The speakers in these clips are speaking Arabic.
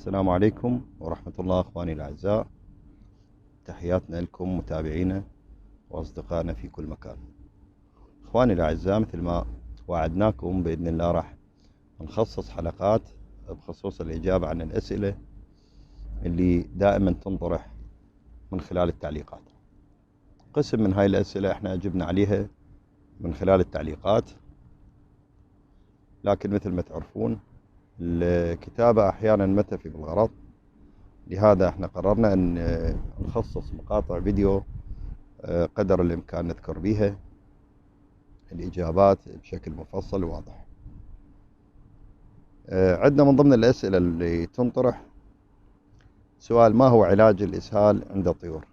السلام عليكم ورحمة الله أخواني الأعزاء. تحياتنا لكم متابعينا وأصدقائنا في كل مكان. أخواني الأعزاء، مثل ما وعدناكم بإذن الله راح نخصص حلقات بخصوص الإجابة عن الأسئلة اللي دائما تنطرح من خلال التعليقات. قسم من هاي الأسئلة احنا أجبنا عليها من خلال التعليقات، لكن مثل ما تعرفون الكتابة أحيانا ما تفي بالغرض، لهذا احنا قررنا أن نخصص مقاطع فيديو قدر الإمكان نذكر بها الإجابات بشكل مفصل وواضح. عندنا من ضمن الأسئلة اللي تنطرح سؤال: ما هو علاج الإسهال عند الطيور؟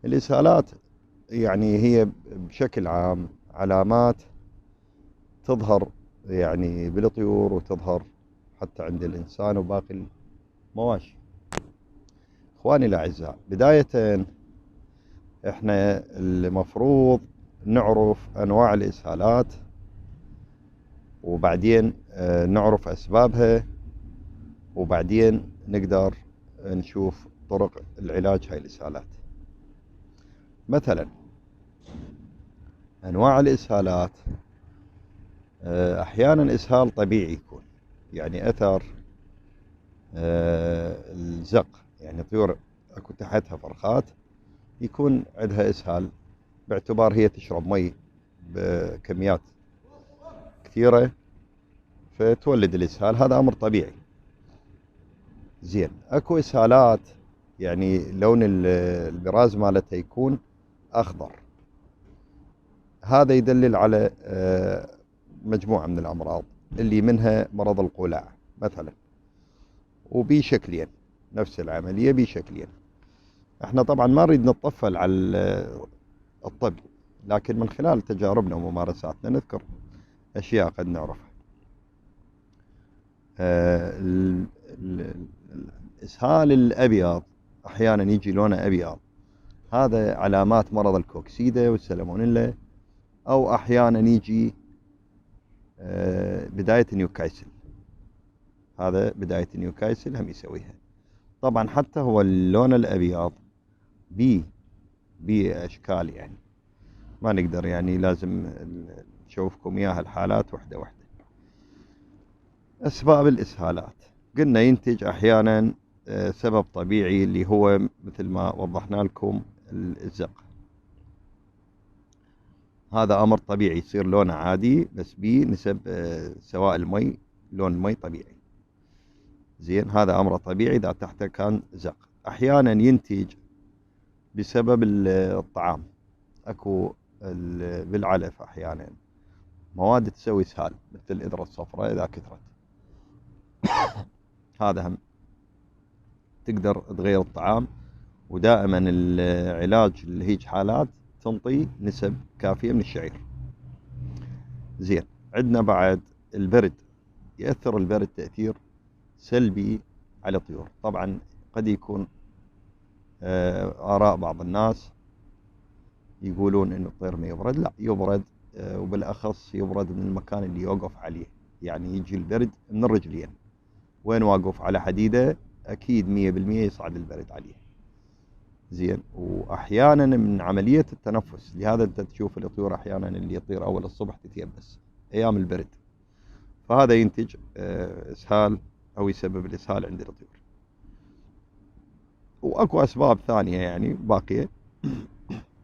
الإسهالات يعني هي بشكل عام علامات تظهر يعني بالطيور وتظهر حتى عند الإنسان وباقي المواشي. إخواني الأعزاء، بداية إحنا المفروض نعرف أنواع الإسهالات، وبعدين نعرف أسبابها، وبعدين نقدر نشوف طرق العلاج هاي الإسهالات. مثلا أنواع الإسهالات، أحيانا إسهال طبيعي يكون يعني أثر الزق، يعني طيور أكو تحتها فرخات يكون عندها إسهال باعتبار هي تشرب مي بكميات كثيرة فتولد الإسهال، هذا أمر طبيعي. زين، أكو إسهالات يعني لون البراز مالتها يكون أخضر، هذا يدلل على مجموعة من الأمراض اللي منها مرض القولاع مثلا، وبي شكلين نفس العملية بي شكلين. احنا طبعا ما نريد نتطفل على الطب، لكن من خلال تجاربنا وممارساتنا نذكر أشياء قد نعرفها. الإسهال الأبيض أحيانا يجي لونه أبيض، هذا علامات مرض الكوكسيدا والسالمونيلا، أو أحيانا يجي بداية نيوكاسل، هذا بداية نيوكاسل هم يسويها. طبعا حتى هو اللون الأبيض بي أشكال، يعني ما نقدر يعني لازم نشوفكم إياها الحالات وحدة وحدة. أسباب الإسهالات قلنا ينتج أحيانا سبب طبيعي اللي هو مثل ما وضحنا لكم الزق، هذا أمر طبيعي يصير لونه عادي بس بيه نسب سوائل المي، لون المي طبيعي. زين، هذا أمر طبيعي إذا تحته كان زق. أحيانا ينتج بسبب الطعام، أكو بالعلف أحيانا مواد تسوي إسهال مثل الإذرة الصفراء إذا كثرت، هذا هم تقدر تغير الطعام. ودائما العلاج لهيج حالات تنطي نسب كافية من الشعير. زين، عندنا بعد البرد، يأثر البرد تأثير سلبي على الطيور. طبعا قد يكون آراء بعض الناس يقولون إنه الطير ما يبرد، لا يبرد، وبالأخص يبرد من المكان اللي يوقف عليه، يعني يجي البرد من الرجلين، وين واقف على حديدة أكيد 100% يصعد البرد عليه. زين، وأحيانا من عملية التنفس، لهذا أنت تشوف الطيور أحيانا اللي يطير أول الصبح تتيبس أيام البرد، فهذا ينتج إسهال أو يسبب الإسهال عند الطيور. وأكو أسباب ثانية يعني باقية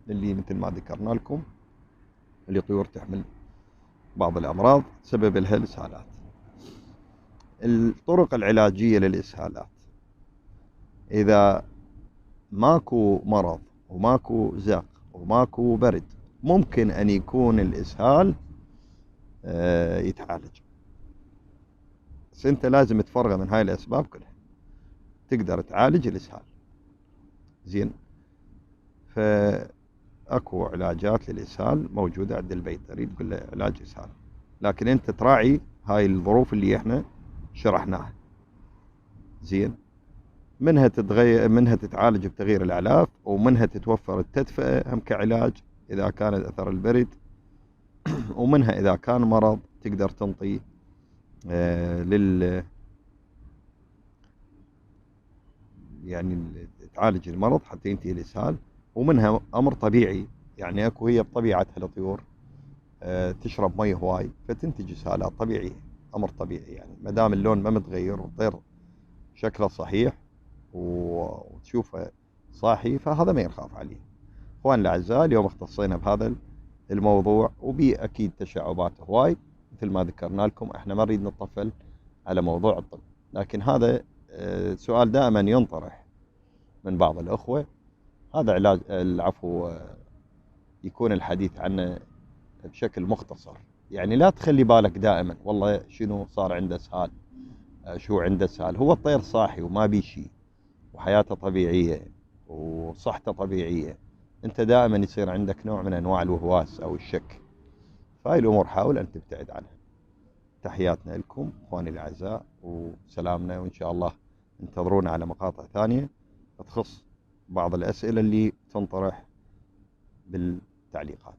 اللي مثل ما ذكرنا لكم، اللي طيور تحمل بعض الأمراض تسبب لها الإسهالات. الطرق العلاجية للإسهالات، إذا ماكو مرض وماكو زق وماكو برد ممكن أن يكون الإسهال يتعالج، بس أنت لازم تفرغ من هاي الأسباب كلها تقدر تعالج الإسهال. زين، فأكو علاجات للإسهال موجودة عند البيت، أريد تقول له علاج إسهال، لكن أنت تراعي هاي الظروف اللي احنا شرحناها. زين، منها تتغير، منها تتعالج بتغيير الأعلاف، ومنها تتوفر التدفئة هم كعلاج إذا كان أثر البرد، ومنها إذا كان مرض تقدر تنطي يعني تعالج المرض حتى ينتهي الإسهال، ومنها أمر طبيعي، يعني أكو هي بطبيعتها الطيور تشرب مي هواي فتنتج إسهالات طبيعية، أمر طبيعي يعني ما دام اللون ما متغير والطير شكله صحيح وتشوفه صاحي فهذا ما يخاف عليه. اخوان الاعزاء اليوم اختصينا بهذا الموضوع، وبي اكيد تشعبات هواي مثل ما ذكرنا لكم. احنا ما نريد نطفل على موضوع الطب، لكن هذا سؤال دائما ينطرح من بعض الاخوة. هذا علاج العفو يكون الحديث عنه بشكل مختصر، يعني لا تخلي بالك دائما والله شنو صار عنده اسهال، شو عنده اسهال. هو الطير صاحي وما بيه شيء وحياته طبيعية وصحته طبيعية، انت دائما يصير عندك نوع من انواع الوهواس او الشك، فهاي الامور حاول ان تبتعد عنها. تحياتنا لكم اخواني الاعزاء وسلامنا، وان شاء الله انتظرونا على مقاطع ثانية تخص بعض الاسئلة اللي تنطرح بالتعليقات.